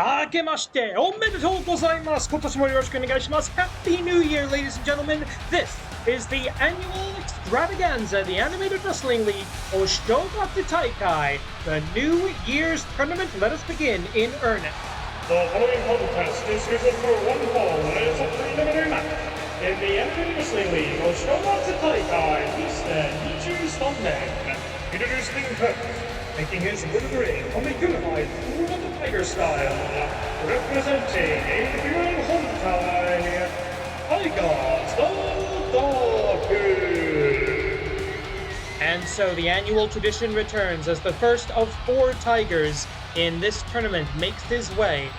Akemashite omedetou gozaimasu. Kotoshi mo yoroshiku onegaishimasu. Happy New Year, ladies and gentlemen. This is the annual extravaganza, the Animated Wrestling League Oshogatsu Taikai, the New Year's tournament. Let us begin in earnest. The following contest is scheduled for one fall and is a preliminary match. In the Animated Wrestling League Oshogatsu Taikai, Hisshi Stoneman, introducing first, making his way to the ring on the unified Cool of the Tiger style, representing AWL Hontai, Jigoku. And so the annual tradition returns as the first of 4 Tigers in this tournament makes his way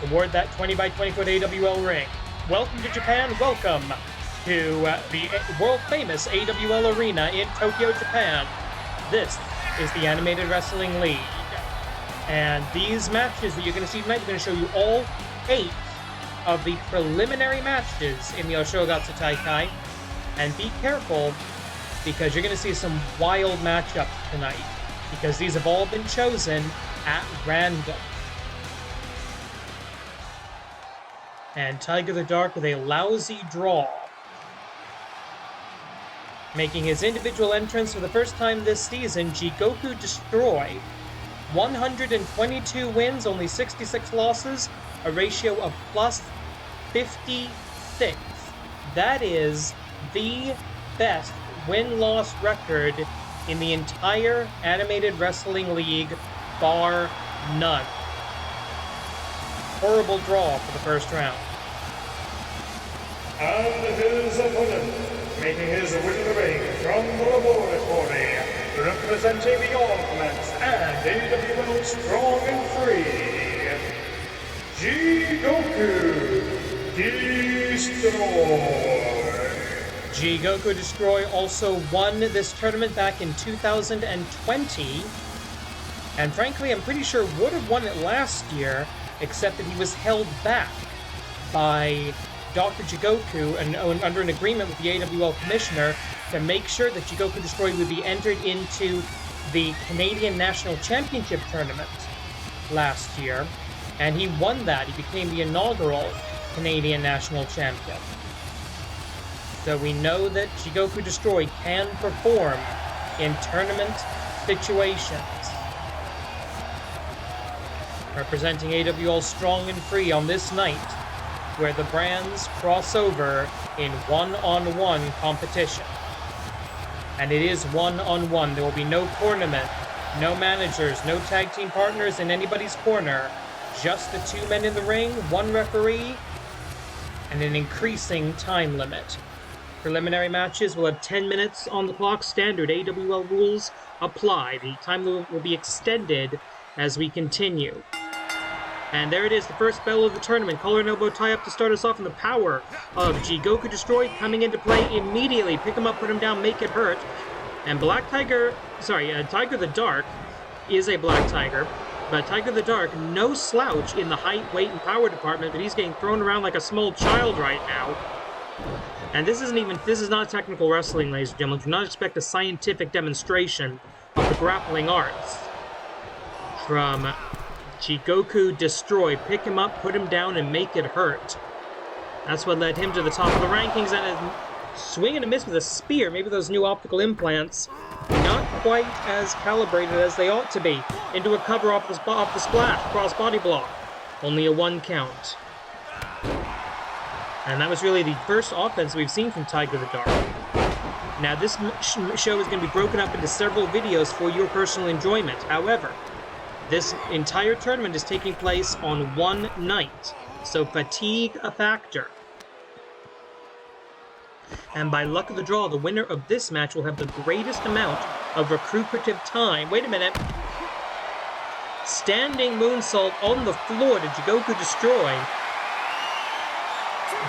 toward that 20x20-foot AWL ring. Welcome to Japan, welcome to the world-famous AWL Arena in Tokyo, Japan. This is the Animated Wrestling League. And these matches that you're going to see tonight, we're going to show you all 8 of the preliminary matches in the Oshogatsu Taikai. And be careful, because you're going to see some wild matchups tonight, because these have all been chosen at random. And Tiger the Dark with a lousy draw. Making his individual entrance for the first time this season, Jigoku Destroy. 122 wins, only 66 losses, a ratio of plus 56. That is the best win-loss record in the entire Animated Wrestling League, bar none. Horrible draw for the first round. And his opponent, making his way to the ring from the laboratory, representing the Augments and AWL Strong and Free, Jigoku Destroy. Jigoku Destroy also won this tournament back in 2020, and frankly, I'm pretty sure would have won it last year, except that he was held back by Dr. Jigoku and under an agreement with the AWL Commissioner to make sure that Jigoku Destroy would be entered into the Canadian National Championship Tournament last year, and he won that. He became the inaugural Canadian National Champion. So we know that Jigoku Destroy can perform in tournament situations. Representing AWL Strong and Free on this night, where the brands cross over in one-on-one competition. And it is one-on-one. There will be no tournament, no managers, no tag team partners in anybody's corner. Just the 2 men in the ring, 1 referee, and an increasing time limit. Preliminary matches will have 10 minutes on the clock. Standard AWL rules apply. The time limit will be extended as we continue. And there it is, the first bell of the tournament. Collar and elbow tie-up to start us off, and the power of Jigoku Destroy coming into play immediately. Pick him up, put him down, make it hurt. And Tiger the Dark is a Black Tiger, but Tiger the Dark, no slouch in the height, weight, and power department, but he's getting thrown around like a small child right now. And this is not technical wrestling, ladies and gentlemen. Do not expect a scientific demonstration of the grappling arts from Jigoku Destroy. Pick him up, put him down, and make it hurt. That's what led him to the top of the rankings, and a swing and a miss with a spear. Maybe those new optical implants, not quite as calibrated as they ought to be. Into a cover off the splash, cross body block. Only a 1 count. And that was really the first offense we've seen from Tiger the Dark. Now, this show is going to be broken up into several videos for your personal enjoyment. However, this entire tournament is taking place on one night, so fatigue a factor. And by luck of the draw, the winner of this match will have the greatest amount of recuperative time. Wait a minute. Standing moonsault on the floor to Jigoku Destroy.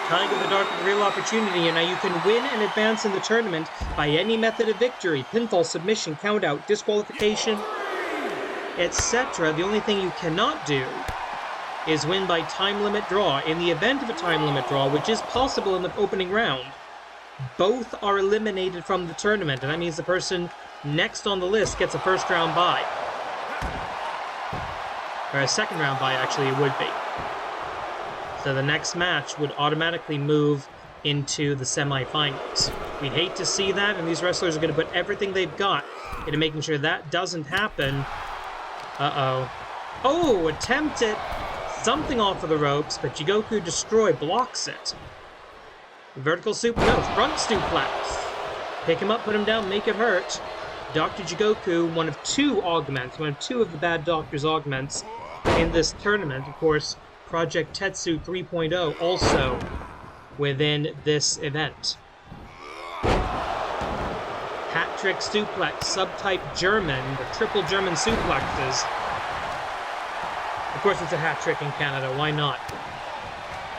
Tiger the Dark with a real opportunity, and now you can win and advance in the tournament by any method of victory. Pinfall, submission, countout, disqualification, etc. The only thing you cannot do is win by time limit draw. In the event of a time limit draw, which is possible in the opening round, both are eliminated from the tournament, and that means the person next on the list gets a first round bye. Or a second round bye, actually, it would be. So the next match would automatically move into the semifinals. We hate to see that, and these wrestlers are going to put everything they've got into making sure that doesn't happen. Uh-oh. Oh, attempted something off of the ropes, but Jigoku Destroy blocks it. Vertical front suplex. Pick him up, put him down, make it hurt. Dr. Jigoku, one of two of the Bad Doctor's augments in this tournament. Of course, Project Tetsu 3.0 also within this event. Hat-trick suplex, subtype German, the triple German suplexes. Of course, it's a hat-trick in Canada, why not?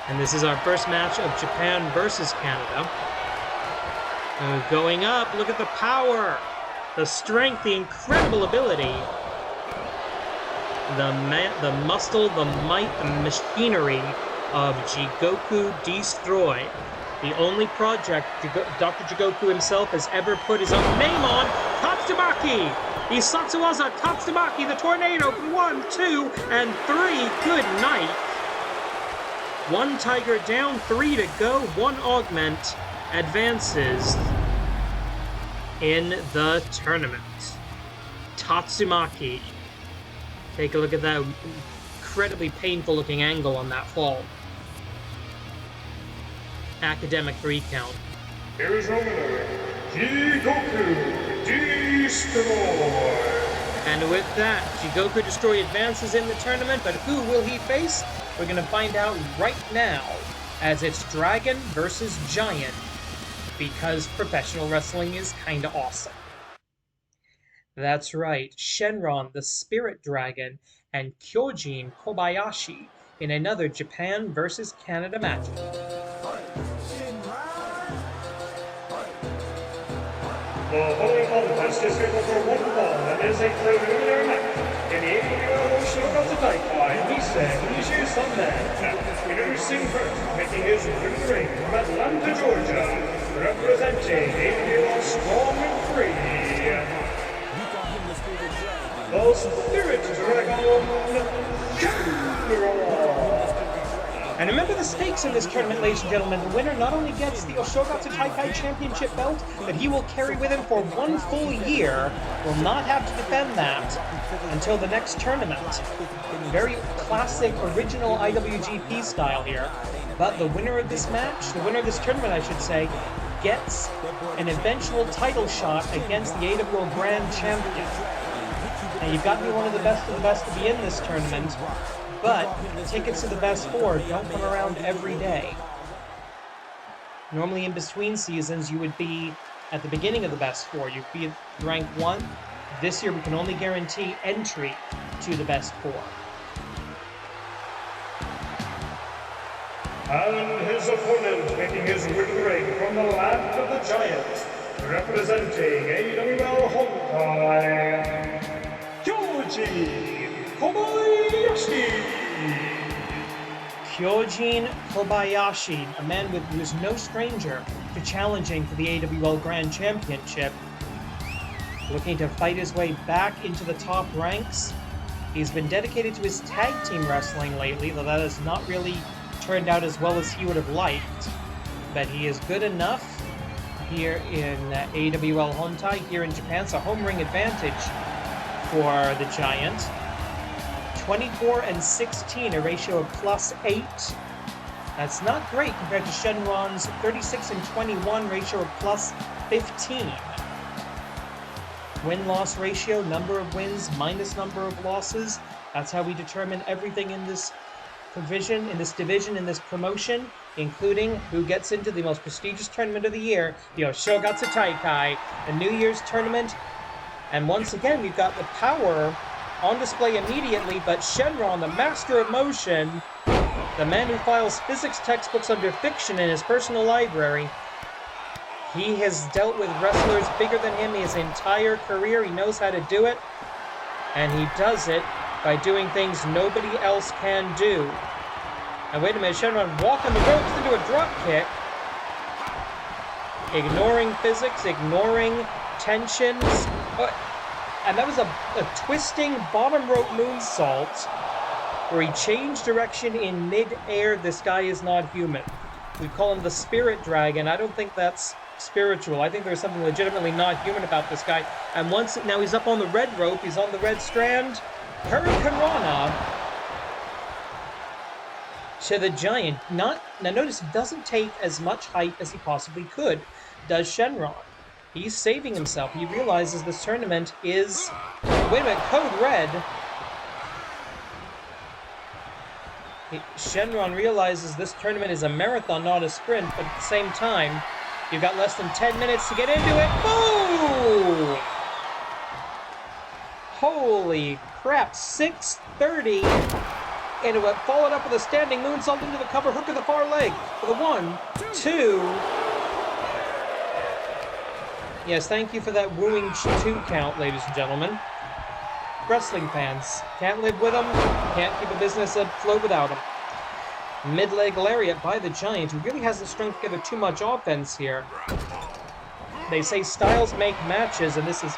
And this is our first match of Japan versus Canada. Going up, look at the power, the strength, the incredible ability, the muscle, the might, the machinery of Jigoku Destroy. The only project Dr. Jigoku himself has ever put his own name on. Tatsumaki! Isatsuwaza Tatsumaki, the tornado. 1, 2, and 3. Good night. One Tiger down, 3 to go. One augment advances in the tournament. Tatsumaki. Take a look at that incredibly painful looking angle on that fall. Academic 3 count. Here is your winner, Jigoku Destroy. And with that, Jigoku Destroy advances in the tournament, but who will he face? We're going to find out right now, as it's Dragon versus Giant, because professional wrestling is kinda awesome. That's right, Shynron, the Spirit Dragon, and Kyoujin Kobayashi in another Japan versus Canada match. The following contest is scheduled for one fall and is a preliminary match in the AWL Hontai Hisshi Introducing first, making his ring from Atlanta, Georgia, representing AWL Strong and Free, the Spirit Dragon, Shynron. And remember the stakes in this tournament, ladies and gentlemen. The winner not only gets the Oshogatsu Taikai Championship belt that he will carry with him for 1 full year, will not have to defend that until the next tournament. Very classic, original IWGP style here. But the winner of this match, the winner of this tournament, I should say, gets an eventual title shot against the AWL Grand Champion. Now, you've got to be one of the best to be in this tournament. But tickets to the best 4 don't come around every day. Normally in between seasons, you would be at the beginning of the best 4. You'd be at rank 1. This year, we can only guarantee entry to the best 4. And his opponent making his ring from the land of the Giants, representing AWL Hontai, Kyoujin Kobayashi. Kyoujin Kobayashi, a man who is no stranger to challenging for the AWL Grand Championship, looking to fight his way back into the top ranks. He's been dedicated to his tag team wrestling lately, though that has not really turned out as well as he would have liked. But he is good enough here in AWL Hontai, here in Japan. It's a home ring advantage for the Giant. 24 and 16, a ratio of +8. That's not great compared to Shynron's 36 and 21, ratio of +15. Win-loss ratio, number of wins minus number of losses. That's how we determine everything in this division, in this promotion, including who gets into the most prestigious tournament of the year, the Oshogatsu Taikai, the New Year's tournament. And once again, we've got the power on display immediately, but Shynron, the master of motion, the man who files physics textbooks under fiction in his personal library, he has dealt with wrestlers bigger than him his entire career. He knows how to do it, and he does it by doing things nobody else can do. And wait a minute, Shynron walking the ropes into a drop kick, ignoring physics, ignoring tensions. And that was a twisting bottom rope moonsault where he changed direction in mid-air. This guy is not human. We call him the Spirit Dragon. I don't think that's spiritual. I think there's something legitimately not human about this guy. And now he's up on the red rope. He's on the red strand. Hurricane Rana to the Giant. Now notice he doesn't take as much height as he possibly could, does Shynron. He's saving himself. He realizes this tournament is... Wait a minute, Code Red. Shynron realizes this tournament is a marathon, not a sprint, but at the same time, you've got less than 10 minutes to get into it. Boom! Holy crap, 6:30. And it followed up with a standing moonsault into the cover hook of the far leg. For the 1, 2... Yes, thank you for that wooing 2 count, ladies and gentlemen. Wrestling fans. Can't live with them, can't keep a business afloat without them. Mid-leg lariat by the Giant, who really hasn't strung together too much offense here. They say styles make matches, and this is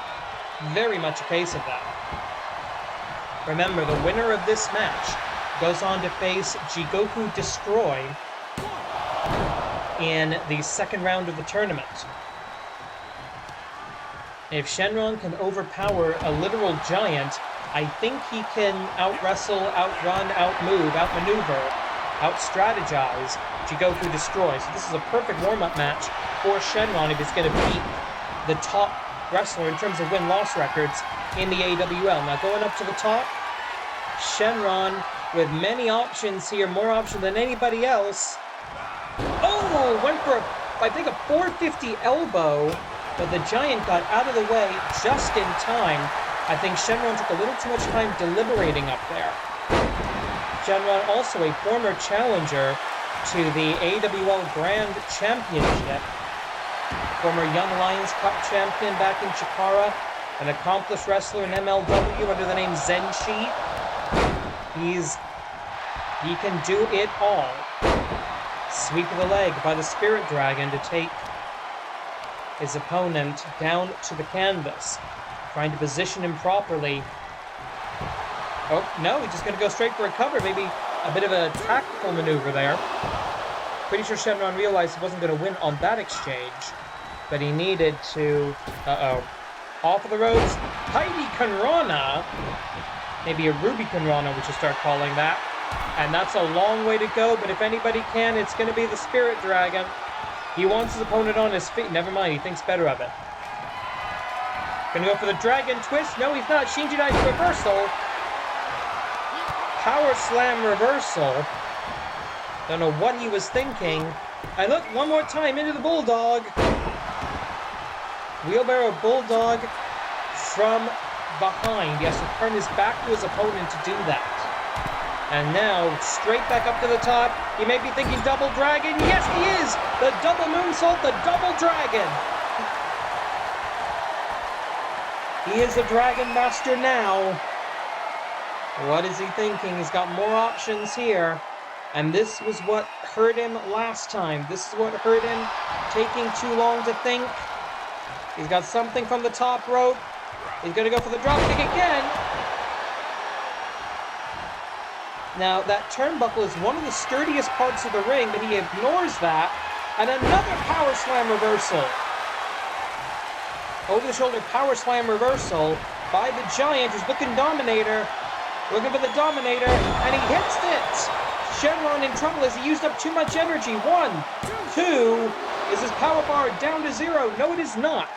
very much a case of that. Remember, the winner of this match goes on to face Jigoku Destroy in the second round of the tournament. If Shynron can overpower a literal giant, I think he can out-wrestle, outrun, out-move, out-maneuver, out-strategize Jigoku Destroy. So this is a perfect warm-up match for Shynron if he's going to beat the top wrestler in terms of win-loss records in the AWL. Now going up to the top, Shynron with many options here, more options than anybody else. Oh, went for, I think, a 450 elbow. But the Giant got out of the way just in time. I think Shynron took a little too much time deliberating up there. Shynron, also a former challenger to the AWL Grand Championship. Former Young Lions Cup champion back in Chikara. An accomplished wrestler in MLW under the name Zenshi. He can do it all. Sweep of the leg by the Spirit Dragon to take his opponent down to the canvas, trying to position him properly. Oh, no, he's just going to go straight for a cover. Maybe a bit of a tactical maneuver there. Pretty sure Shynron realized he wasn't going to win on that exchange, but he needed to... Off of the ropes, Heidi Kanrana. Maybe a Ruby Kanrana, we should start calling that. And that's a long way to go, but if anybody can, it's going to be the Spirit Dragon. He wants his opponent on his feet. Never mind, he thinks better of it. Gonna go for the Dragon Twist. No, he's not. Shinji Dai's reversal. Power Slam reversal. Don't know what he was thinking. And look, one more time into the Bulldog. Wheelbarrow Bulldog from behind. He has to turn his back to his opponent to do that. And now, straight back up to the top. He may be thinking double dragon. Yes, he is! The double moonsault, the double dragon! He is a Dragon Master now. What is he thinking? He's got more options here. And this was what hurt him last time. This is what hurt him, taking too long to think. He's got something from the top rope. He's going to go for the dropkick again. Now, that turnbuckle is one of the sturdiest parts of the ring, but he ignores that. And another power slam reversal. Over-the-shoulder power slam reversal by the Giant, who's looking Dominator. Looking for the Dominator, and he hits it! Shynron in trouble as he used up too much energy. 1, 2. Is his power bar down to 0? No, it is not.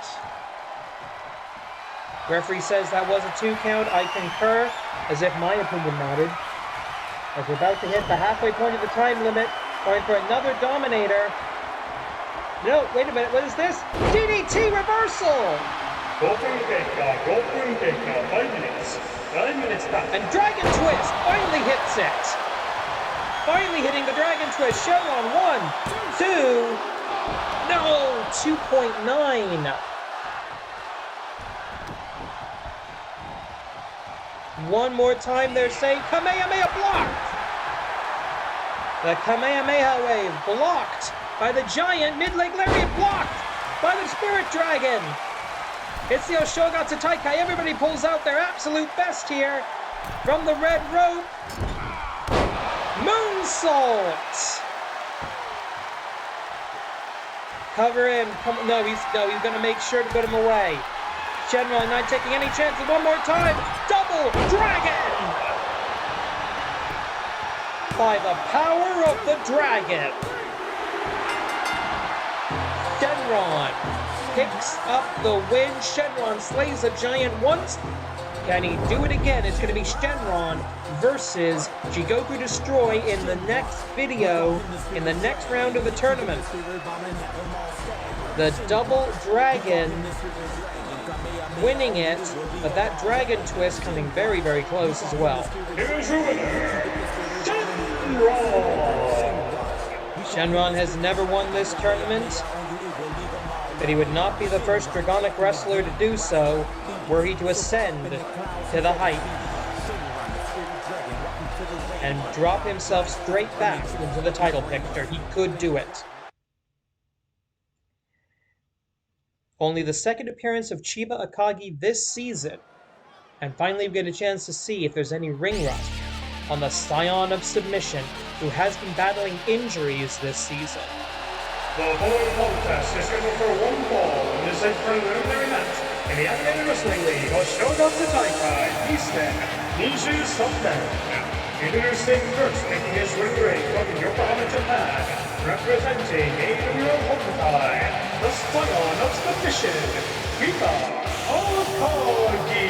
Referee says that was a 2 count. I concur, as if my opinion mattered. As we're about to hit the halfway point of the time limit, going for another Dominator. No, wait a minute, what is this? DDT reversal! 5分経過、5 minutes. 9 minutes back. And Dragon Twist finally hits it! Finally hitting the Dragon Twist. Shynron, 1, 2. No, 2.9. One more time, they're saying Kamehameha blocked! The Kamehameha wave blocked by the Giant. Mid-leg lariat blocked by the Spirit Dragon. It's the Oshogatsu Taikai. Everybody pulls out their absolute best here from the red rope. moonsault! Cover him. Come, no, he's gonna make sure to put him away. Shynron not taking any chances. One more time. Double dragon! By the power of the dragon. Shynron picks up the win. Shynron slays a giant once. Can he do it again? It's going to be Shynron versus Jigoku Destroy in the next video, in the next round of the tournament. The double dragon winning it, but that dragon twist coming very, very close as well. Here's your winner, Shynron! Shynron has never won this tournament, but he would not be the first Dragonic wrestler to do so were he to ascend to the height and drop himself straight back into the title picture. He could do it. Only the second appearance of Chiba Akagi this season, and finally we get a chance to see if there's any ring rust on the Scion of Submission, who has been battling injuries this season. The following contest is scheduled for one fall and is a preliminary match in the Academy Wrestling League of Azteckaizer, Hisshi. Introducing first, making his ring from Yokohama, Japan, representing AWL Hontai, the Scion of Submission, Chiba Akagi.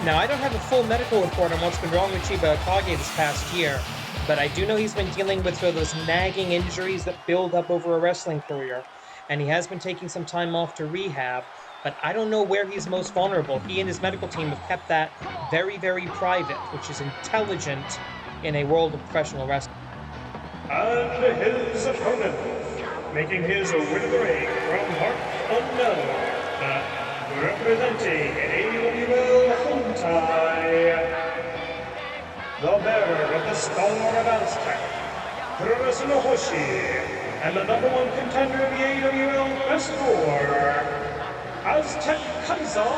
Now, I don't have a full medical report on what's been wrong with Chiba Akagi this past year, but I do know he's been dealing with sort of those nagging injuries that build up over a wrestling career, and he has been taking some time off to rehab, but I don't know where he's most vulnerable. He and his medical team have kept that very, very private, which is intelligent in a world of professional wrestling. And his opponent, making his win of the ring from Heart Unknown, representing AWL Hontai, the bearer of the Star of Aztec, Hisshi, and the #1 contender of the AWL Best Four, Azteckaizer.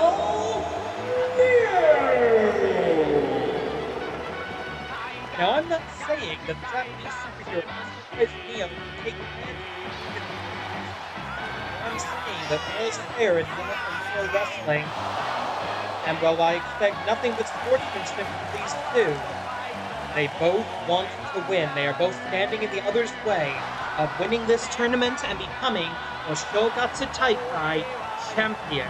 Now, I'm not saying that the Japanese superhero is Neo taking I'm saying that all's fair in pro wrestling, and while I expect nothing but sportsmanship from these two, they both want to win. They are both standing in the other's way of winning this tournament and becoming Oshogatsu Taikai champion.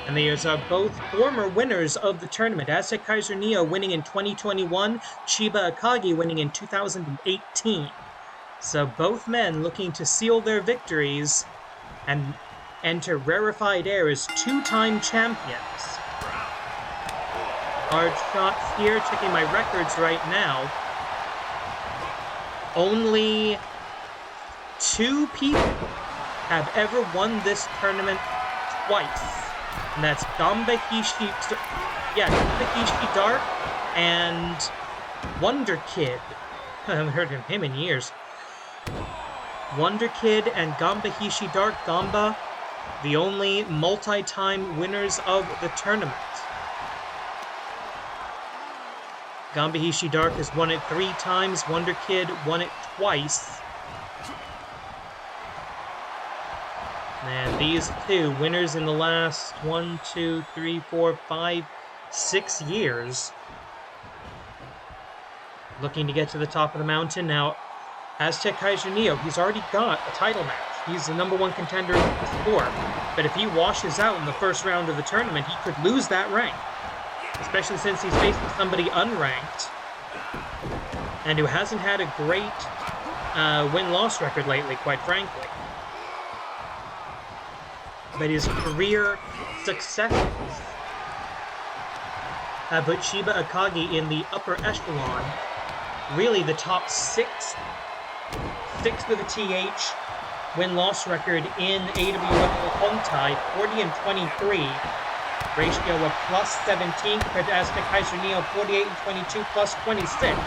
And these are both former winners of the tournament. Azteckaizer Neo winning in 2021, Chiba Akagi winning in 2018. So both men looking to seal their victories and enter rarefied air as two-time champions. Hard shots here, checking my records right now. Only 2 people have ever won this tournament twice. And that's Ganba Hisshi Dark and Wonder Kid. I haven't heard of him in years. Wonder Kid and Ganba Hisshi Dark. Ganba, the only multi-time winners of the tournament. Ganba Hisshi Dark has won it 3 times. Wonder Kid won it twice. And these two winners in the last 1, 2, 3, 4, 5, 6 years. Looking to get to the top of the mountain. Now, Azteckaizer Neo, he's already got a title match. He's the #1 contender in the sport. But if he washes out in the first round of the tournament, he could lose that rank. Especially since he's facing somebody unranked and who hasn't had a great win-loss record lately, quite frankly. But his career successes put Chiba Akagi in the upper echelon, really the top 6 with a TH win-loss record in AWL Hontai, 40-23, ratio of +17 compared to Azteckaizer Neo, 48-22, +26.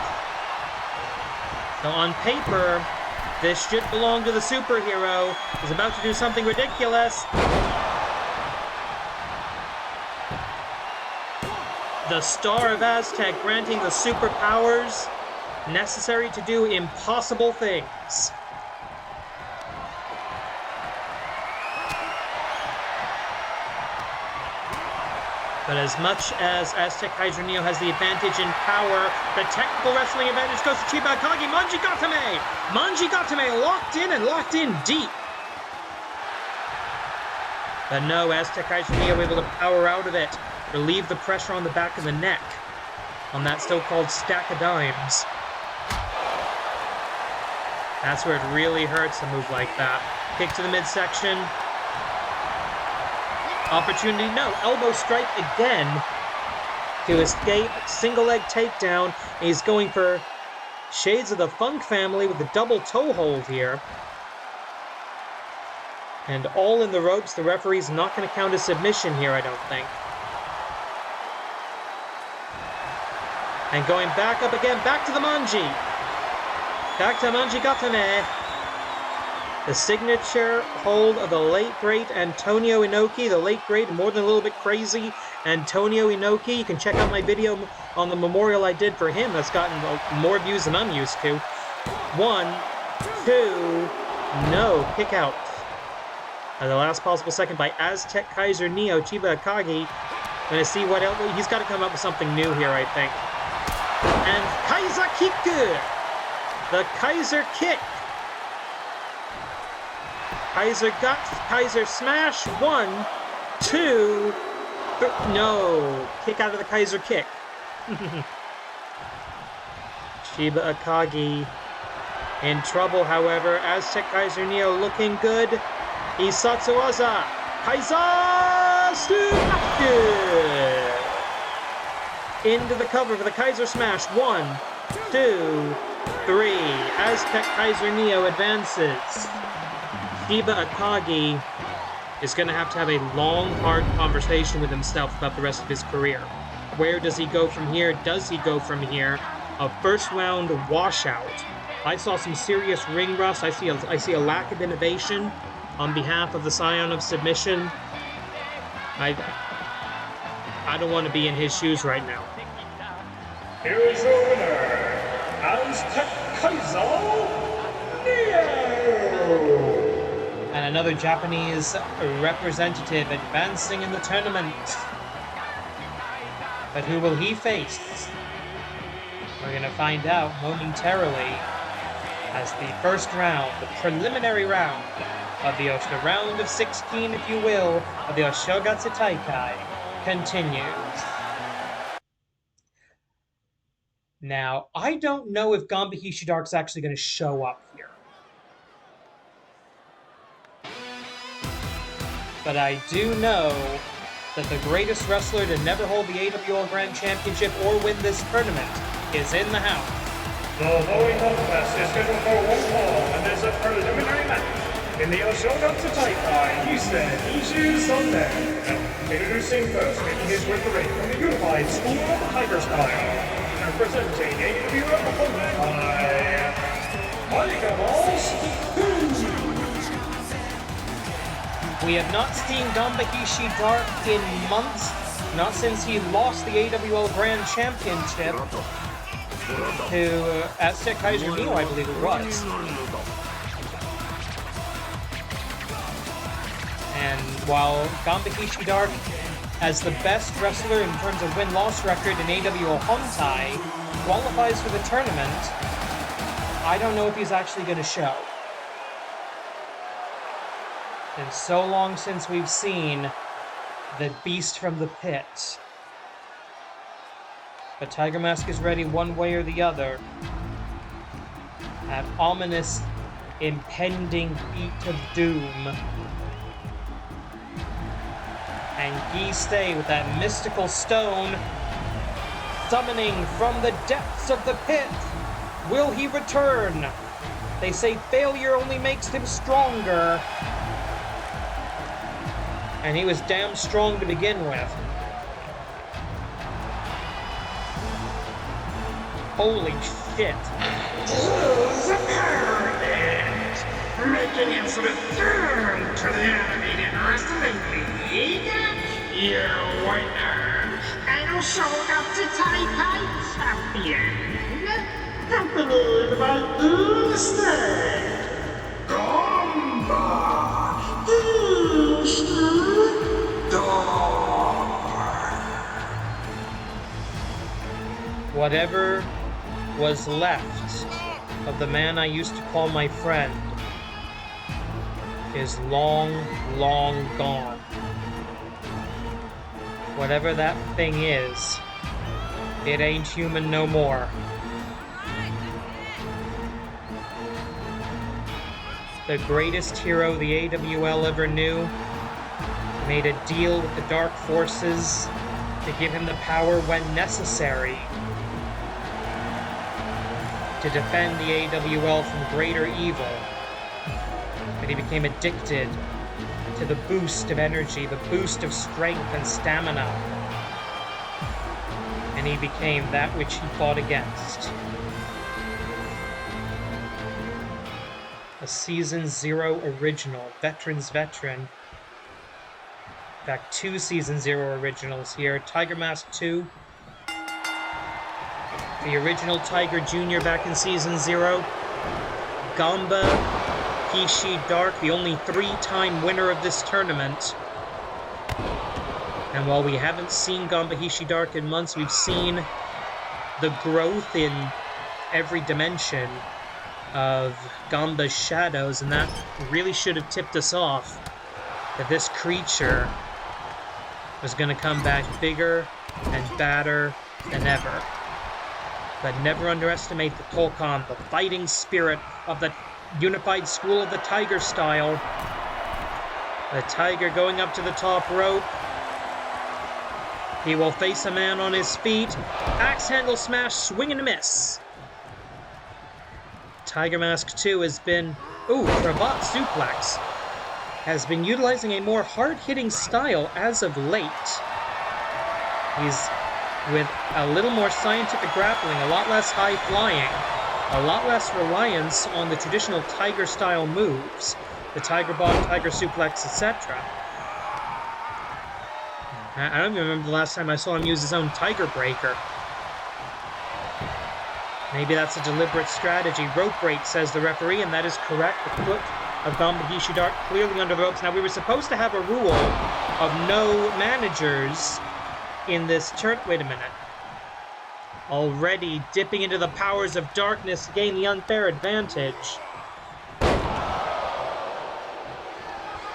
So on paper, this should belong to the superhero. He's about to do something ridiculous. The Star of Aztec granting the superpowers necessary to do impossible things. But as much as Azteckaizer Neo has the advantage in power, the technical wrestling advantage goes to Chiba Akagi. Manji Gatame locked in and locked in deep. But no, Azteckaizer Neo able to power out of it, relieve the pressure on the back of the neck on that so-called stack of dimes. That's where it really hurts to move like that. Kick to the midsection. Opportunity, no. Elbow strike again to escape. Single leg takedown. He's going for Shades of the Funk family with a double toe hold here. And all in the ropes. The referee's not going to count a submission here, I don't think. And going back up again. Back to the Manji. Back to Manji Gatame. The signature hold of the late, great Antonio Inoki. The late, great, more than a little bit crazy Antonio Inoki. You can check out my video on the memorial I did for him. That's gotten more views than I'm used to. 1, 2, no, kick out. At the last possible second by Azteckaizer Neo, Chiba Akagi. Gonna see what else. He's got to come up with something new here, I think. And Kaiser Kick! The Kaiser Kick! Kaiser Guts, Kaiser Smash, 1, 2, no, kick out of the Kaiser Kick. Chiba Akagi in trouble, however. Azteckaizer Neo looking good. Isatsuwaza, Kaiser Smash! Into the cover for the Kaiser Smash, 1, 2, 3. Azteckaizer Neo advances. Chiba Akagi is going to have a long, hard conversation with himself about the rest of his career. Where does he go from here? Does he go from here? A first round washout. I saw some serious ring rust. I see a lack of innovation on behalf of the Scion of Submission. I don't want to be in his shoes right now. Here is your winner, Azteckaizer Neo! And another Japanese representative advancing in the tournament. But who will he face? We're going to find out momentarily as the first round, the preliminary round of the round of 16, if you will, of the Oshogatsu Taikai continues. Now, I don't know if Ganba Hishidark's actually going to show up here. But I do know that the greatest wrestler to never hold the AWL Grand Championship or win this tournament is in the house. The following contest is scheduled for one fall and is a preliminary match in the Oshogatsu Taikai Hisshi Sunday. Introducing first, making his way to the ring from the Unified School of Tiger Style, representing AWL Hontai, Kyoujin. We have not seen Ganba Hishidark in months, not since he lost the AWL Grand Championship to Azteckaizer Neo, I believe it was. And while Ganba Hishidark, as the best wrestler in terms of win-loss record in AWL Hontai, qualifies for the tournament, I don't know if he's actually going to show. It's so long since we've seen the beast from the pit. But Tiger Mask is ready one way or the other. That ominous, impending beat of doom. And Guy stay with that mystical stone, summoning from the depths of the pit. Will he return? They say failure only makes him stronger. And he was damn strong to begin with. Holy shit. He's a permanent, making its return to the animated wrestling league. Your winner, and showed up to Taikai champion, accompanied by Easter, Ganba, Hisshi, Whatever was left of the man I used to call my friend is long, long gone. Whatever that thing is, it ain't human no more. The greatest hero the AWL ever knew made a deal with the Dark Forces to give him the power when necessary to defend the AWL from greater evil. But he became addicted to the boost of energy, the boost of strength and stamina. And he became that which he fought against. A Season 0 original, Veteran's Veteran. In fact, 2 Season 0 originals here. Tiger Mask 2. The original Tiger Jr. back in Season 0. Ganba, Hisshi, Dark, the only 3-time winner of this tournament. And while we haven't seen Ganba, Hisshi, Dark in months, we've seen the growth in every dimension of Ganba's shadows, and that really should have tipped us off that this creature was going to come back bigger and badder than ever. But never underestimate the Tolkon, the fighting spirit of the unified school of the Tiger style. The Tiger going up to the top rope. He will face a man on his feet. Axe handle smash, swing and a miss. Tiger Mask 2 has been... Ooh, cravat suplex. Has been utilizing a more hard-hitting style as of late. He's with a little more scientific grappling, a lot less high-flying, a lot less reliance on the traditional Tiger-style moves, the Tiger Bomb, Tiger Suplex, etc. I don't even remember the last time I saw him use his own Tiger Breaker. Maybe that's a deliberate strategy. Rope break, says the referee, and that is correct. The foot of Ganba Hisshi Dark clearly under the ropes. Now, we were supposed to have a rule of no managers in this turn. Wait a minute. Already dipping into the powers of darkness to gain the unfair advantage.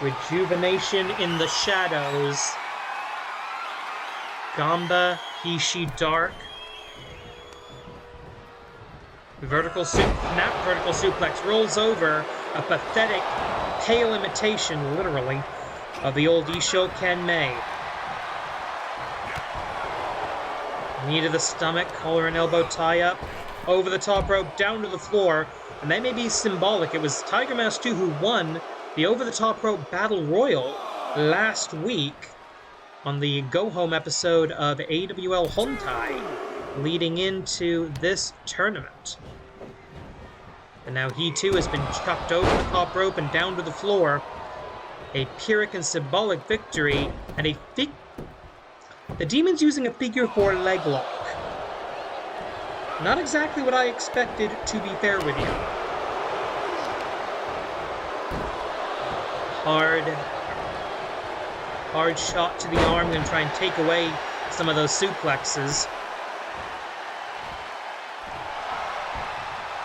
Rejuvenation in the shadows. Ganba Hisshi Dark. Vertical suplex rolls over, a pathetic, pale imitation, literally, of the old Isho Kenmei. Knee to the stomach, collar and elbow tie-up, over the top rope, down to the floor, and that may be symbolic. It was Tiger Mask 2 who won the over-the-top rope Battle Royal last week on the go-home episode of AWL Hontai, leading into this tournament. And now he too has been chucked over the top rope and down to the floor. A Pyrrhic and symbolic victory, and the Demon's using a figure 4 leg lock. Not exactly what I expected, to be fair with you. Hard shot to the arm, going to try and take away some of those suplexes.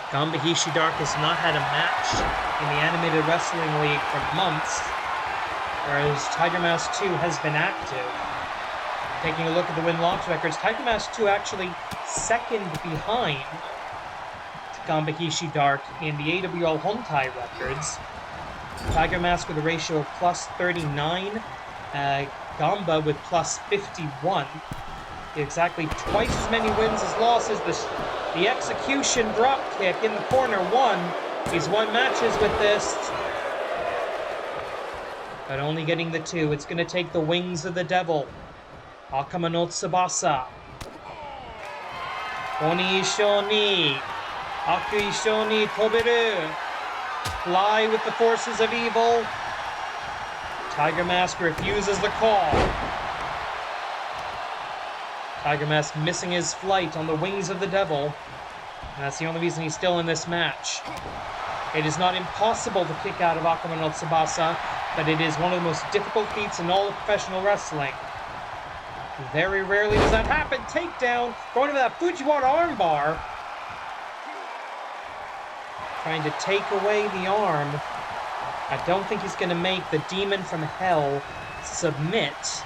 Ganba Hisshi Dark has not had a match in the Animated Wrestling League for months, whereas Tiger Mask 2 has been active. Taking a look at the win-loss records, Tiger Mask 2 actually second behind Ganba Hisshi Dark in the AWL Hontai records. Tiger Mask with a ratio of plus 39, Ganba with plus 51. Exactly twice as many wins as losses. The execution drop kick in the corner won. He's won matches with this, but only getting the 2. It's going to take the wings of the devil. Akama no Tsubasa. Oni Isho ni. Aku Isho ni Toberu. Fly with the forces of evil. Tiger Mask refuses the call. Tiger Mask missing his flight on the wings of the devil. And that's the only reason he's still in this match. It is not impossible to kick out of Akama no Tsubasa, but it is one of the most difficult feats in all of professional wrestling. Very rarely does that happen. Takedown, going to that Fujiwara armbar. Trying to take away the arm. I don't think he's going to make the Demon from Hell submit.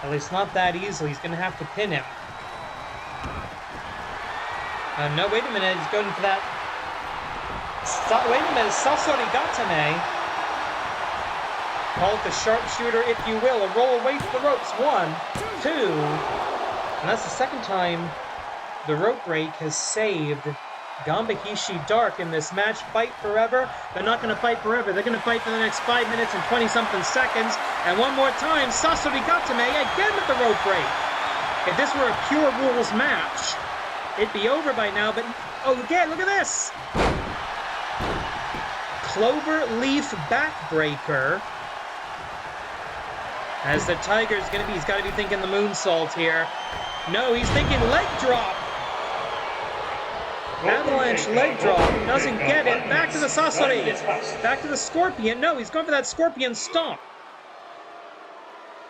At least not that easily. He's going to have to pin him. No, wait a minute. He's going for that. Wait a minute. Sasori Gatame. Call it the sharpshooter, if you will. A roll away from the ropes. 1, 2. And that's the second time the rope break has saved Ganba Hisshi Dark in this match. Fight forever. They're not going to fight forever. They're going to fight for the next 5 minutes and 20-something seconds. And one more time, Sasori Gatame again with the rope break. If this were a pure rules match, it'd be over by now. But, oh, again, look at this. Clover Leaf Backbreaker. As the Tiger's going to be, he's got to be thinking the moonsault here. No, he's thinking leg drop. Avalanche leg drop. Doesn't get it. Back to the Sasori. Back to the Scorpion. No, he's going for that Scorpion Stomp.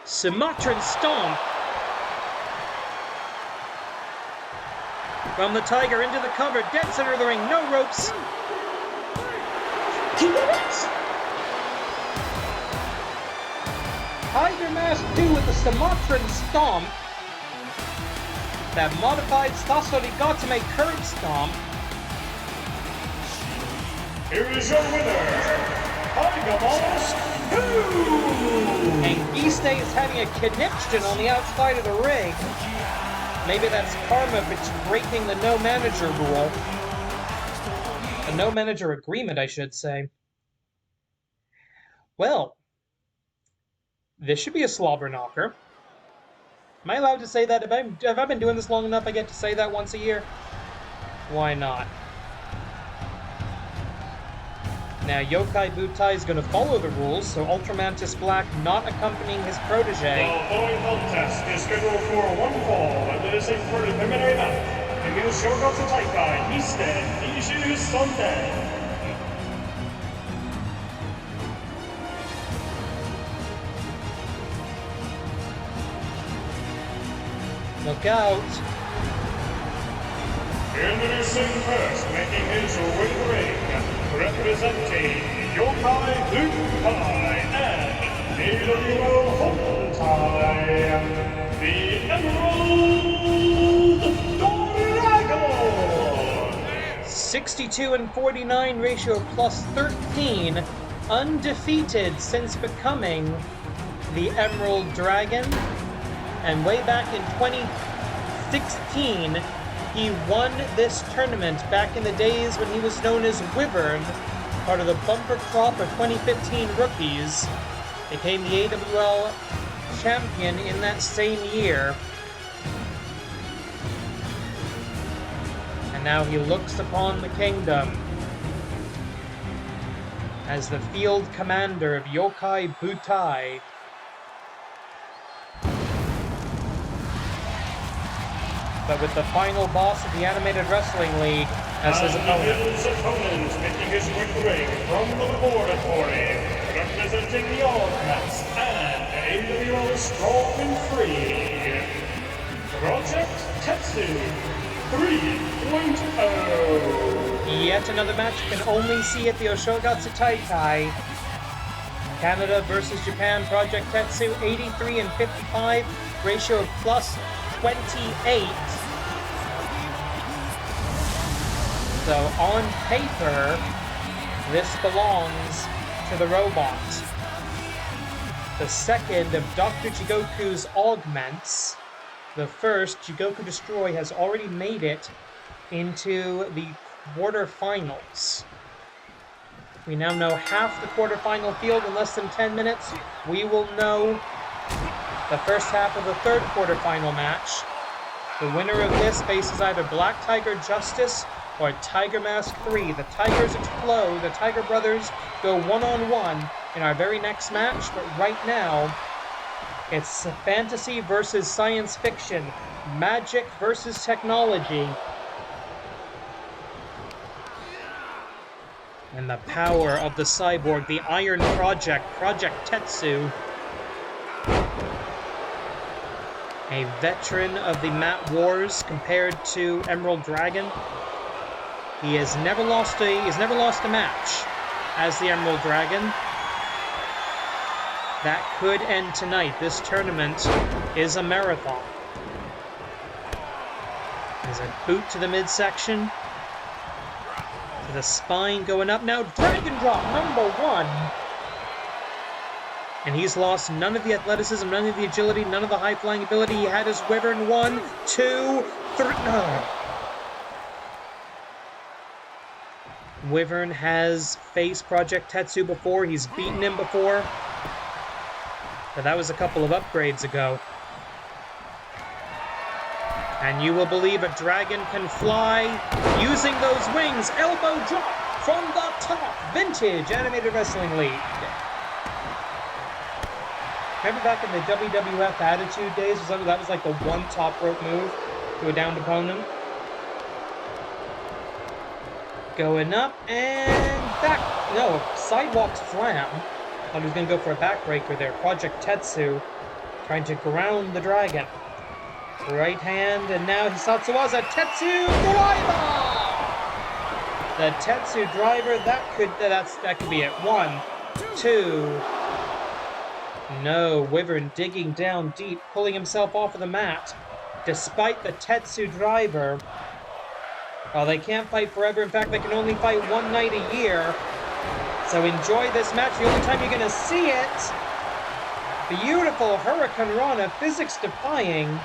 Sumatran Stomp. From the Tiger into the cover. Dead center of the ring. No ropes. Tiger Mask 2 with the Sumatran Stomp. That modified Sasori Gatame current stomp. Here is your winner, Tiger Mask 2! And Iste is having a conniption on the outside of the ring. Maybe that's karma if it's breaking the no manager rule. A no manager agreement, I should say. Well, this should be a slobber knocker. Am I allowed to say that? Have I been doing this long enough I get to say that once a year? Why not? Now, Yokai Butai is going to follow the rules, so Ultramantis Black not accompanying his protege. The following contest is scheduled for one fall, and it is a preliminary match. And we will show up to Taikai, Hisshi, Hishu, Sunday. Look out. Introducing first, making his way to the ring, representing Yokai Butai and AWL Hontai, the Emerald Dragon! 62-49 ratio plus 13, undefeated since becoming the Emerald Dragon. And way back in 2016, he won this tournament back in the days when he was known as Wyvern, part of the bumper crop of 2015 rookies. Became the AWL champion in that same year. And now he looks upon the kingdom as the field commander of Yokai Butai. But with the final boss of the Animated Wrestling League as his opponent. His opponent making his way to the ring from the laboratory, representing the All-Max and AWL Strong and Free, Project Tetsu 3.0. Yet another match you can only see at the Oshogatsu Taikai. Canada versus Japan, Project Tetsu, 83-55, ratio of plus 28. So on paper, this belongs to the robot. The second of Dr. Jigoku's augments. The first, Jigoku Destroy, has already made it into the quarterfinals. We now know half the quarterfinal field in less than 10 minutes. We will know the first half of the third quarterfinal match. The winner of this faces either Black Tiger Justice or Tiger Mask 3. The Tigers explode. The Tiger Brothers go one-on-one in our very next match. But right now, it's fantasy versus science fiction. Magic versus technology. And the power of the cyborg, the Iron Project, Project Tetsu. A veteran of the Mat Wars compared to Emerald Dragon. He has never lost a match as the Emerald Dragon. That could end tonight. This tournament is a marathon. There's a boot to the midsection. To the spine going up. Now Dragon Drop #1. And he's lost none of the athleticism, none of the agility, none of the high-flying ability. He had his Wyvern 1, 2, 3... No. Wyvern has faced Project Tetsu before. He's beaten him before. But that was a couple of upgrades ago. And you will believe a dragon can fly using those wings. Elbow drop from the top. Vintage Animated Wrestling League. Remember back in the WWF Attitude days? That was like the one top rope move to a downed opponent. Going up and back. No, sidewalk slam. Thought he was going to go for a backbreaker there. Project Tetsu trying to ground the dragon. Right hand, and now Hisatsuwaza Tetsu Driver! The Tetsu Driver, that could be it. 1, 2. No, Wyvern digging down deep, pulling himself off of the mat. Despite the Tetsu Driver, well, they can't fight forever. In fact, they can only fight one night a year. So enjoy this match. The only time you're going to see it. Beautiful Hurricane Rana, physics defying.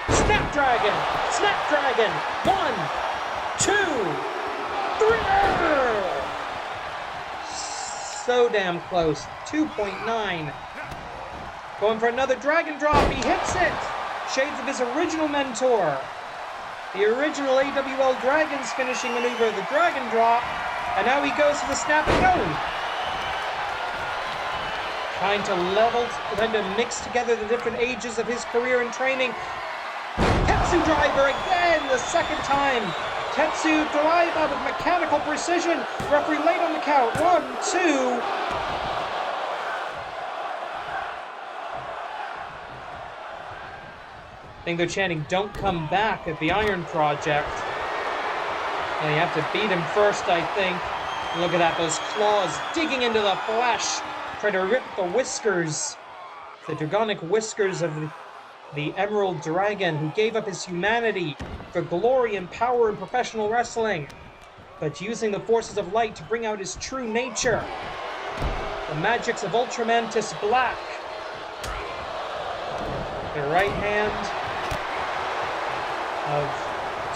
Snapdragon! Snapdragon! 1, 2, 3! So damn close. 2.9. Going for another Dragon Drop. He hits it! Shades of his original mentor. The original AWL Dragon's finishing maneuver, the Dragon Drop. And now he goes for the Snap and Go. Trying to mix together the different ages of his career and training. Tetsu Driver again, the second time. Tetsu Driver with mechanical precision. Referee late on the count. 1, 2. I think they're chanting, "Don't come back" at the Iron Project. And you have to beat him first, I think. Look at that, those claws digging into the flesh. Trying to rip the whiskers. The dragonic whiskers of the Emerald Dragon, who gave up his humanity for glory and power in professional wrestling, but using the forces of light to bring out his true nature. The magics of Ultramantis Black. The right hand of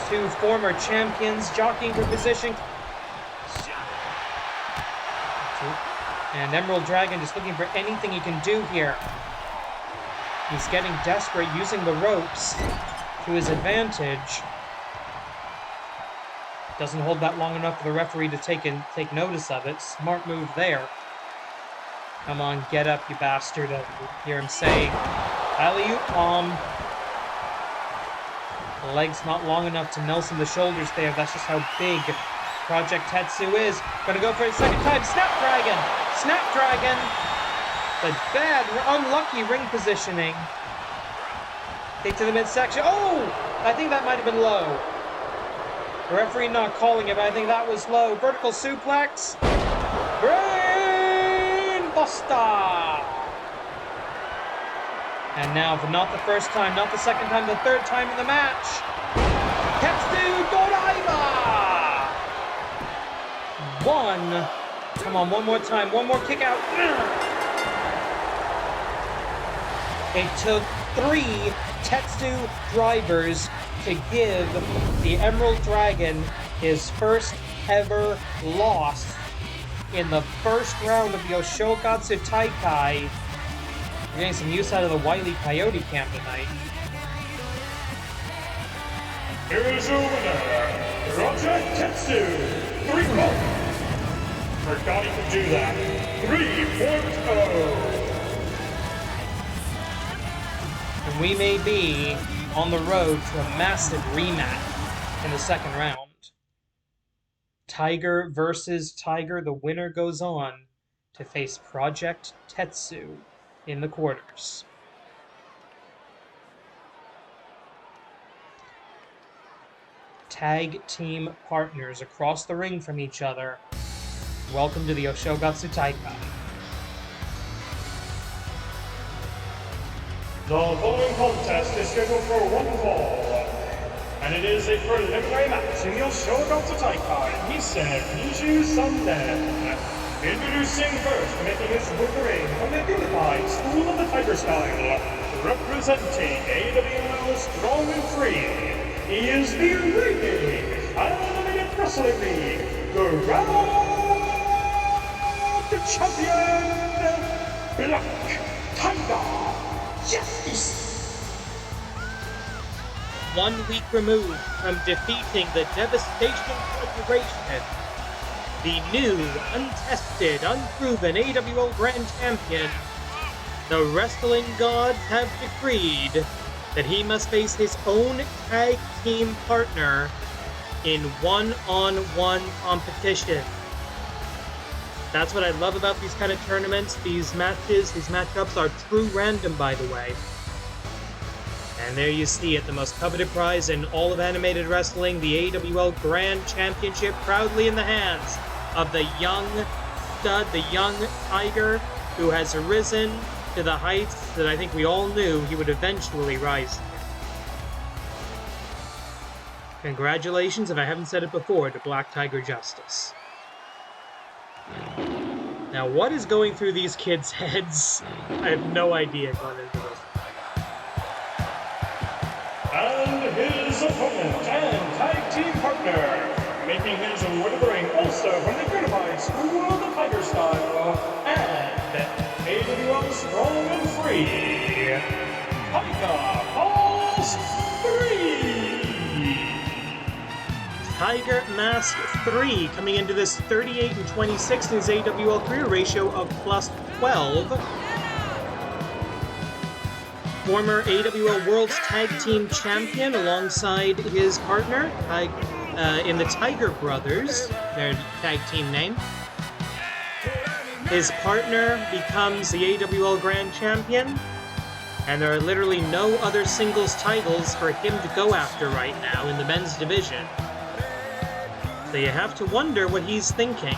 two former champions jockeying for position. And Emerald Dragon just looking for anything he can do here. He's getting desperate, using the ropes to his advantage. Doesn't hold that long enough for the referee to take notice of it. Smart move there. Come on, get up, you bastard. I hear him say, alley-oop palm. The leg's not long enough to Nelson the shoulders there. That's just how big Project Tetsu is. Gonna go for it a second time. Snapdragon! Snapdragon! The bad, unlucky ring positioning. Kick to the midsection. Oh! I think that might have been low. The referee not calling it, but I think that was low. Vertical suplex. Brain Buster! And now, for not the first time, not the second time, the third time in the match. Tetsu Doraiba! 1. Come on, one more time. One more kick out. It took 3 Tetsu drivers to give the Emerald Dragon his first ever loss in the first round of the Yoshokatsu Taikai. We're getting some use out of the Wile E. Coyote camp tonight. Here is your winner, Project Tetsu 3-0. Forgot he could do that. 3.0. And we may be on the road to a massive rematch in the second round. Tiger versus Tiger. The winner goes on to face Project Tetsu in the quarters. Tag team partners across the ring from each other. Welcome to the Oshogatsu Taikai. The following contest is scheduled for one fall, and it is a preliminary match in the Oshogatsu Taikai. Hisshi Sunday. Introducing first, making his way to the ring from the unified School of the Tiger Style, representing AWL Strong and Free. He is the reigning Unlimited Wrestling League Grand Champion, Black Tiger Justice. 1 week removed from defeating the Devastation Corporation, the new, untested, unproven AWL Grand Champion, the wrestling gods have decreed that he must face his own tag team partner in one-on-one competition. That's what I love about these kind of tournaments. These matches, these matchups are true random, by the way. And there you see it, the most coveted prize in all of animated wrestling, the AWL Grand Championship, proudly in the hands of the young stud, the young Tiger, who has risen to the heights that I think we all knew he would eventually rise to. Congratulations, if I haven't said it before, to Black Tiger Justice. Now, what is going through these kids' heads? I have no idea going into this. And his opponent and tag team partner, making his way to the ring, also from the unified School of the Tiger Style, and AWL Strong and Free, Tiger Balls 3! Tiger Mask 3 coming into this 38-26 in his AWL career ratio of +12. Former AWL World's Tag Team Champion alongside his partner in the Tiger Brothers, their tag team name. His partner becomes the AWL Grand Champion, and there are literally no other singles titles for him to go after right now in the men's division. So you have to wonder what he's thinking.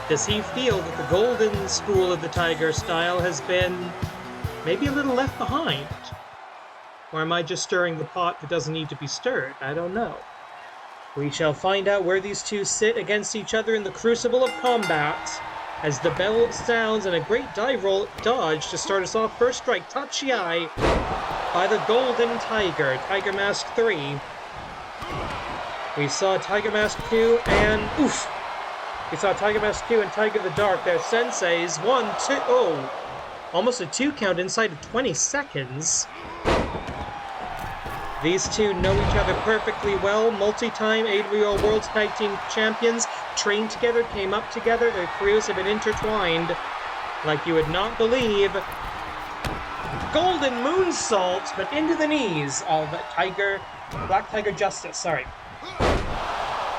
Does he feel that the golden school of the Tiger style has been maybe a little left behind? Or am I just stirring the pot that doesn't need to be stirred? I don't know. We shall find out where these two sit against each other in the crucible of combat as the bell sounds and a great dive roll dodge to start us off. First strike, Tachiai by the Golden Tiger, Tiger Mask 3. We saw Tiger Mask 2 and... oof! We saw Tiger Mask 2 and Tiger the Dark, their senseis. 1, 2... oh! Almost a 2 count inside of 20 seconds. These two know each other perfectly well. Multi-time AWL World's Tag Team Champions. Trained together, came up together. Their careers have been intertwined like you would not believe. Golden Moonsault, but into the knees of Black Tiger Justice, sorry.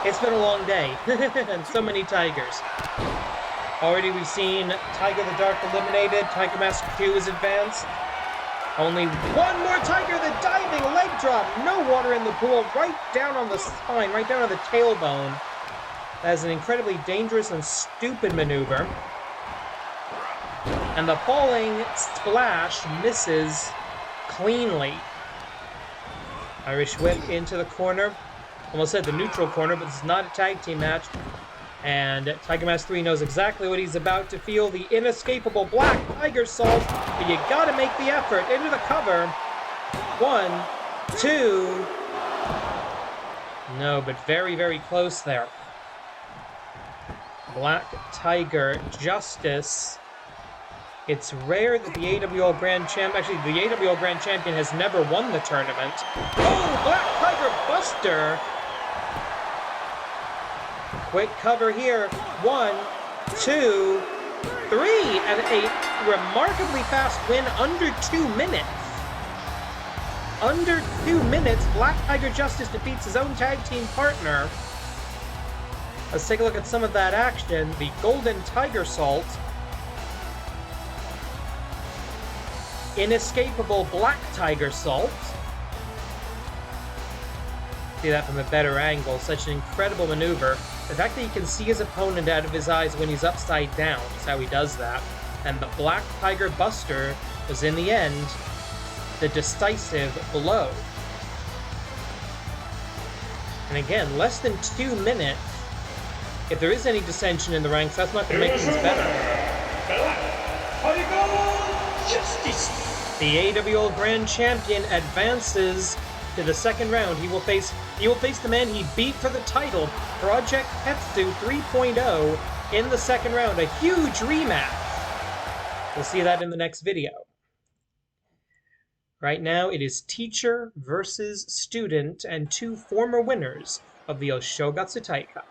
It's been a long day, and so many tigers. Already we've seen Tiger the Dark eliminated, Tiger Mask 2 is advanced. Only one more Tiger, the diving leg drop, no water in the pool, right down on the spine, right down on the tailbone. That is an incredibly dangerous and stupid maneuver. And the falling splash misses cleanly. Irish whip into the corner. Almost said the neutral corner, but this is not a tag team match. And Tiger Mask 3 knows exactly what he's about to feel. The inescapable Black Tiger Salt. But you gotta make the effort. Into the cover. 1, 2. No, but very, very close there. Black Tiger Justice. It's rare that the AWL Grand Champ... actually, the AWL Grand Champion has never won the tournament. Oh, Black Tiger Buster! Quick cover here. 1, 2, 3. And a remarkably fast win under 2 minutes. under 2 minutes, Black Tiger Justice defeats his own tag team partner. Let's take a look at some of that action. The Golden Tiger Salt. Inescapable Black Tiger Salt. See that from a better angle. Such an incredible maneuver. The fact that you can see his opponent out of his eyes when he's upside down is how he does that. And the Black Tiger Buster was, in the end, the decisive blow. And again, less than 2 minutes. If there is any dissension in the ranks, that's not going to make things better. The AWL Grand Champion advances to the second round. He will face the man he beat for the title, Project Tetsu 3.0, in the second round. A huge rematch. We'll see that in the next video. Right now, it is teacher versus student and 2 former winners of the Oshogatsu Taikai.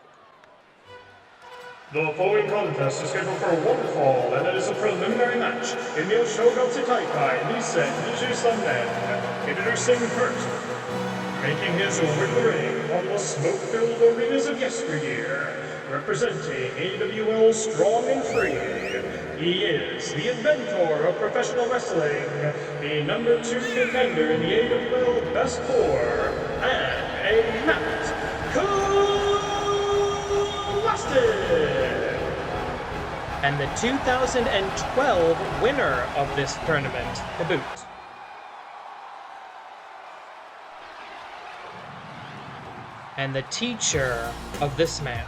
The following contest is scheduled for one fall, and it is a preliminary match in the Oshogatsu Taikai Nisen 23 men. Introducing first, making his way to the ring on the smoke-filled arenas of yesteryear, representing AWL Strong and Free. He is the inventor of professional wrestling, the #2 contender in the AWL Best 4, and a Matt and the 2012 winner of this tournament to boot. And the teacher of this man.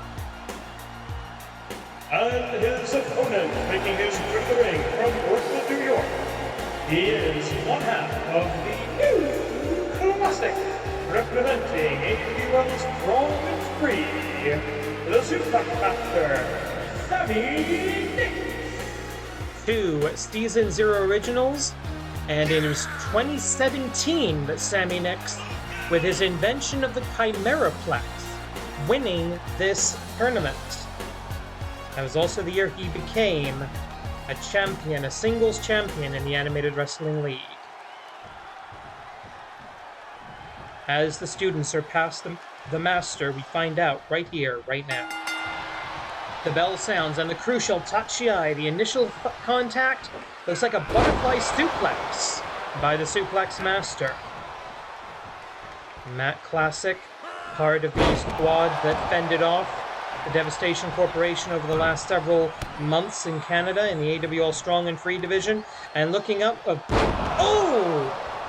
And his opponent, making his way to the ring from Brooklyn, New York. He is one half of the new Classic, representing AWL Strong and Free, the Super Master, Sammy. 2 Season 0 originals, and it was 2017 that Sammy next, with his invention of the Chimeraplex, winning this tournament. That was also the year he became a champion, a singles champion in the Animated Wrestling League. As the students surpass the master, we find out right here, right now. The bell sounds, and the crucial Tachiai, the initial contact, looks like a butterfly suplex by the suplex master. Matt Classic, part of the squad that fended off the Devastation Corporation over the last several months in Canada in the AWL Strong and Free division, and looking up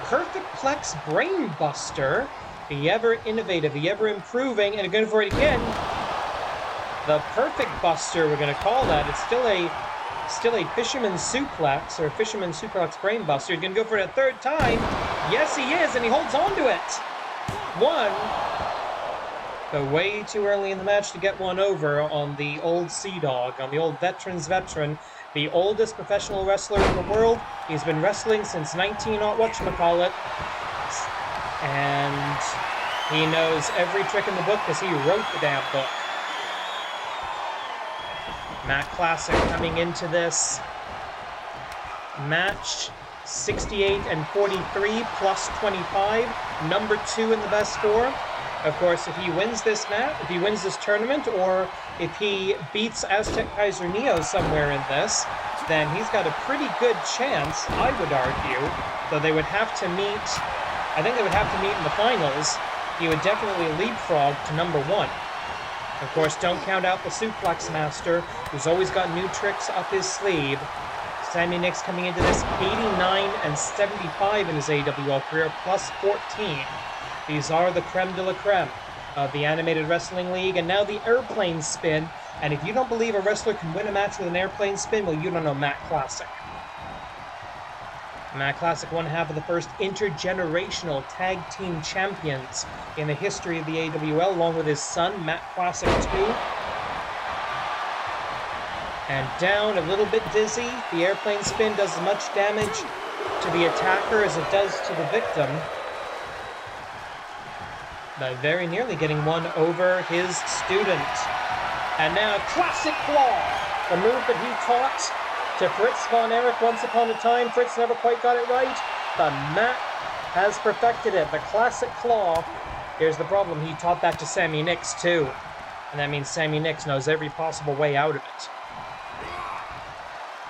Perfect Plex Brainbuster, the ever innovative, the ever improving, and going for it again. The Perfect Buster, we're going to call that. It's still a Fisherman Suplex, or Fisherman Suplex Brainbuster. He's going to go for it a third time. Yes, he is, and he holds on to it. 1. But way too early in the match to get one over on the old Sea Dog, on the old veteran's veteran, the oldest professional wrestler in the world. He's been wrestling since whatchamacallit, and he knows every trick in the book because he wrote the damn book. Matt Classic coming into this match 68 and 43 plus 25, #2 in the best 4. Of course, if he wins this match, if he wins this tournament, or if he beats Azteckaizer Neo somewhere in this, then he's got a pretty good chance, I would argue, though they would have to meet, I think they would have to meet in the finals. He would definitely leapfrog to #1. Of course, don't count out the Suplex Master, who's always got new tricks up his sleeve. Sammy Nix coming into this 89 and 75 in his AWL career, plus 14. These are the creme de la creme of the Animated Wrestling League, and now the airplane spin. And if you don't believe a wrestler can win a match with an airplane spin, well, you don't know Matt Classic. Matt Classic, one half of the first intergenerational tag team champions in the history of the AWL, along with his son, Matt Classic 2. And down, a little bit dizzy. The airplane spin does as much damage to the attacker as it does to the victim. But very nearly getting one over his student. And now, Classic Claw, a move that he taught to Fritz von Erich once upon a time. Fritz never quite got it right, but Matt has perfected it. The classic claw. Here's the problem. He taught that to Sammy Nix, too. And that means Sammy Nix knows every possible way out of it.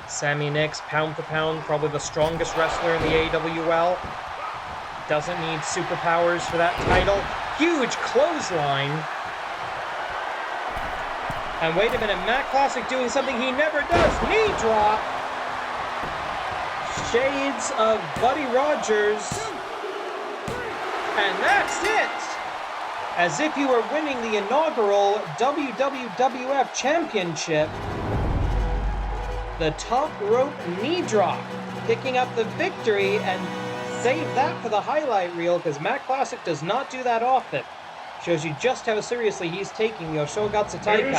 Sammy Nix, pound for pound, probably the strongest wrestler in the AWL. Doesn't need superpowers for that title. Huge clothesline. And wait a minute, Matt Classic doing something he never does. Knee drop. Shades of Buddy Rogers. And that's it. As if you were winning the inaugural WWF Championship. The top rope knee drop. Picking up the victory, and save that for the highlight reel because Matt Classic does not do that often. Shows you just how seriously he's taking the Oshogatsu Taikai.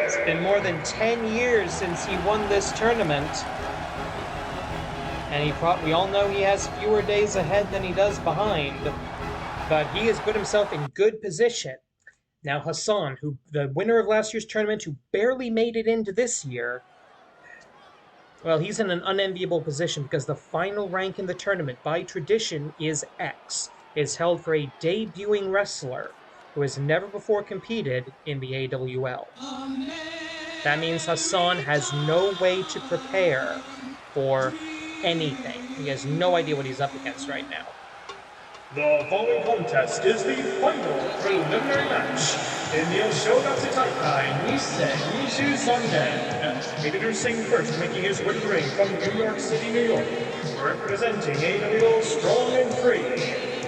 It's been more than 10 years since he won this tournament. And we all know he has fewer days ahead than he does behind. But he has put himself in good position. Now Hassan, the winner of last year's tournament, who barely made it into this year, well, he's in an unenviable position because the final rank in the tournament, by tradition, is X. It's held for a debuting wrestler who has never before competed in the AWL. That means Hassan has no way to prepare for anything. He has no idea what he's up against right now. The following contest is the final preliminary match in the Oshogatsu Taikai Nisei Nishu Sonden. Introducing first, making his way to the ring from New York City, New York, representing AWL Strong and Free.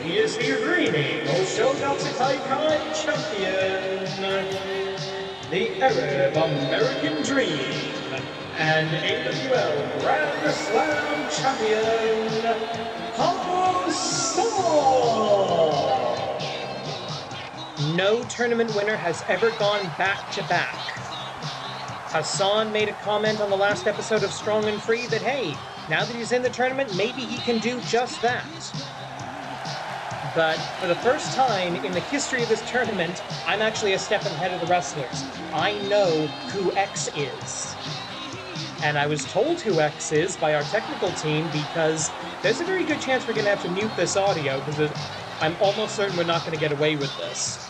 He is the reigning Oshogatsu Taikai champion, the Arab American Dream, and AWL Grand Slam champion, Hassan! No tournament winner has ever gone back-to-back. Hassan made a comment on the last episode of Strong and Free that, hey, now that he's in the tournament, maybe he can do just that. But for the first time in the history of this tournament, I'm actually a step ahead of the wrestlers. I know who X is. And I was told who X is by our technical team because there's a very good chance we're going to have to mute this audio because I'm almost certain we're not going to get away with this.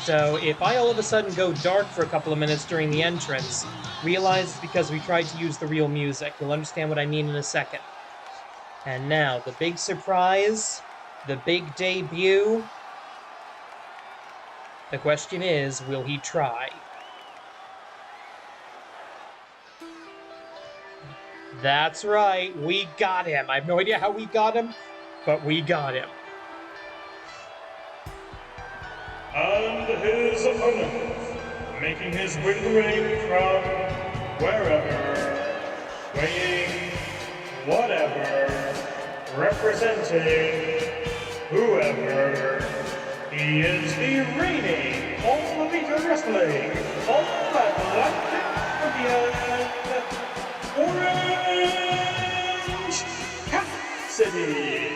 So if I all of a sudden go dark for a couple of minutes during the entrance, realize it's because we tried to use the real music. You'll understand what I mean in a second. And now, the big surprise, the big debut. The question is, will he try? That's right, we got him. I have no idea how we got him, but we got him. And his opponent, making his way to the ring from wherever, weighing whatever, representing whoever, he is the reigning All Elite Wrestling All-Atlantic Champion, Orange Cassidy.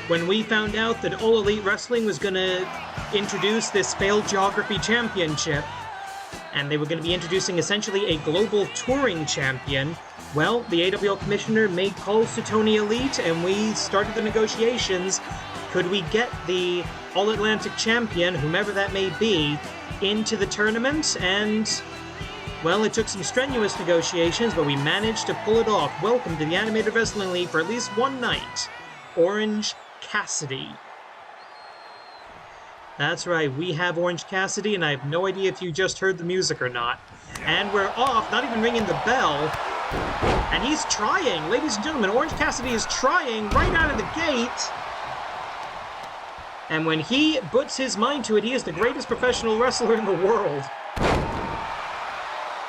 When we found out that All Elite Wrestling was going to introduce this failed geography championship, and they were going to be introducing essentially a global touring champion, well, the AWL commissioner made calls to Tony Elite, and we started the negotiations. Could we get the All-Atlantic champion, whomever that may be, into the tournament? And, well, it took some strenuous negotiations, but we managed to pull it off. Welcome to the Animated Wrestling League for at least one night. Orange Cassidy. That's right, we have Orange Cassidy, and I have no idea if you just heard the music or not. And we're off, not even ringing the bell. And he's trying, ladies and gentlemen, Orange Cassidy is trying right out of the gate. And when he puts his mind to it, he is the greatest professional wrestler in the world.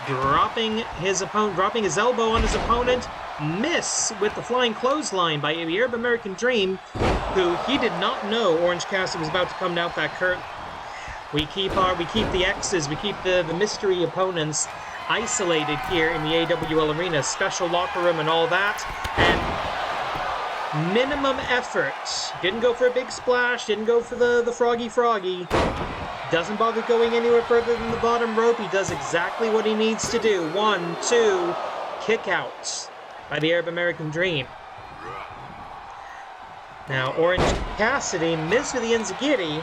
Dropping his elbow on his opponent. Miss with the flying clothesline by the Arab American Dream, who he did not know Orange Cassidy was about to come out that curtain. We keep the X's, we keep the mystery opponents isolated here in the AWL arena, special locker room and all that, and minimum effort. Didn't go for a big splash, didn't go for the froggy. Doesn't bother going anywhere further than the bottom rope. He does exactly what he needs to do. 1, 2, kick out by the Arab American Dream. Now, Orange Cassidy missed with the Enzigiri.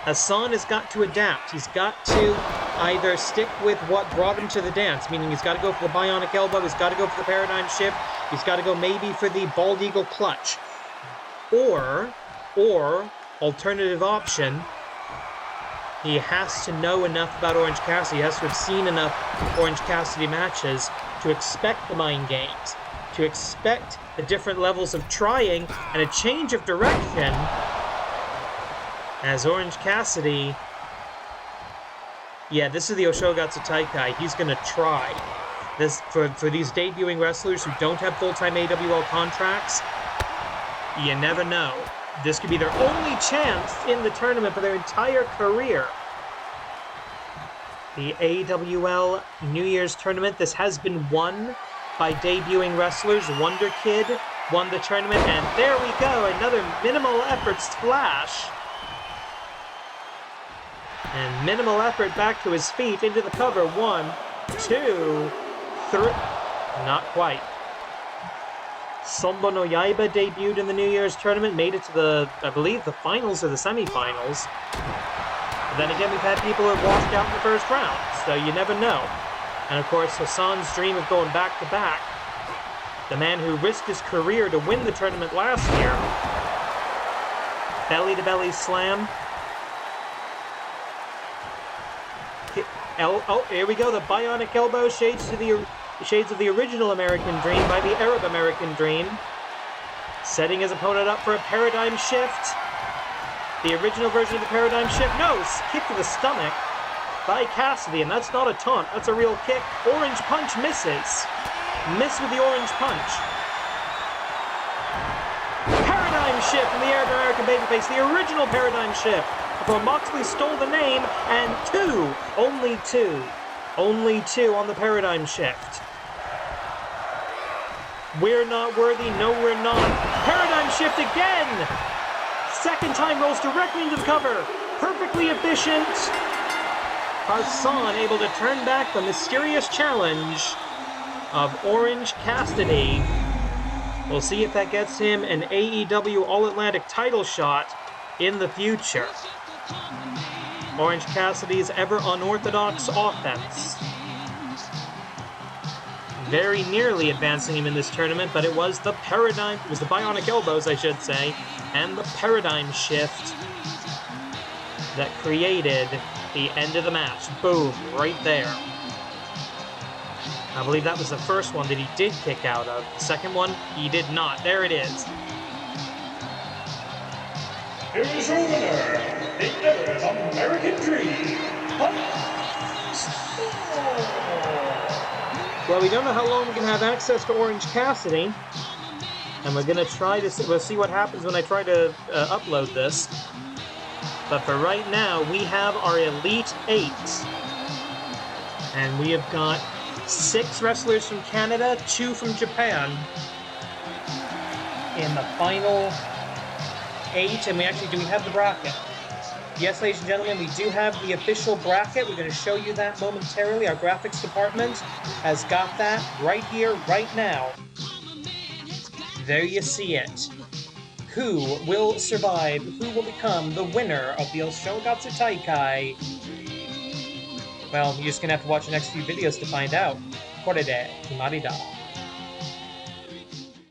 Hassan has got to adapt. He's got to either stick with what brought him to the dance, meaning he's got to go for the bionic elbow, he's got to go for the paradigm shift, he's got to go maybe for the bald eagle clutch. Or, alternative option, he has to know enough about Orange Cassidy, he has to have seen enough Orange Cassidy matches to expect the mind games, to expect the different levels of trying and a change of direction, as Orange Cassidy... Yeah, this is the Oshogatsu Taikai. He's going to try. This for these debuting wrestlers who don't have full-time AWL contracts, you never know. This could be their only chance in the tournament for their entire career. The AWL New Year's Tournament, this has been won by debuting wrestlers. Wonder Kid won the tournament, and there we go, another minimal effort splash. And minimal effort back to his feet, into the cover. 1, 2, 3. Not quite. Sombo no Yaiba debuted in the New Year's Tournament, made it to the, I believe, the finals or the semifinals. But then again, we've had people who have walked out in the first round, so you never know. And of course, Hassan's dream of going back-to-back. The man who risked his career to win the tournament last year. Belly-to-belly slam. Oh, here we go, the bionic elbow, shades of the original American Dream by the Arab American Dream. Setting his opponent up for a paradigm shift. The original version of the paradigm shift. No, kick to the stomach by Cassidy, and that's not a taunt, that's a real kick. Orange punch misses. Miss with the orange punch. Paradigm shift from the Arab American babyface, the original paradigm shift. Before Moxley stole the name, and only two on the paradigm shift. We're not worthy, no we're not. Paradigm shift again! Second time rolls directly into the cover. Perfectly efficient. Hassan able to turn back the mysterious challenge of Orange Cassidy. We'll see if that gets him an AEW All-Atlantic title shot in the future. Orange Cassidy's ever unorthodox offense. Very nearly advancing him in this tournament, but it was the bionic elbows, I should say, and the paradigm shift that created the end of the match. Boom, right there. I believe that was the first one that he did kick out of. The second one, he did not. There it is. Here's your winner, the Arab American Dream. Well, we don't know how long we can have access to Orange Cassidy, and we're gonna try to. We'll see what happens when I try to upload this. But for right now, we have our Elite 8, and we have got 6 wrestlers from Canada, 2 from Japan in the final 8, and do we have the bracket? Yes, ladies and gentlemen, we do have the official bracket. We're going to show you that momentarily. Our graphics department has got that right here, right now. There you see it. Who will survive? Who will become the winner of the Oshogatsu Taikai? Well, you're just going to have to watch the next few videos to find out. Korede, kimarida.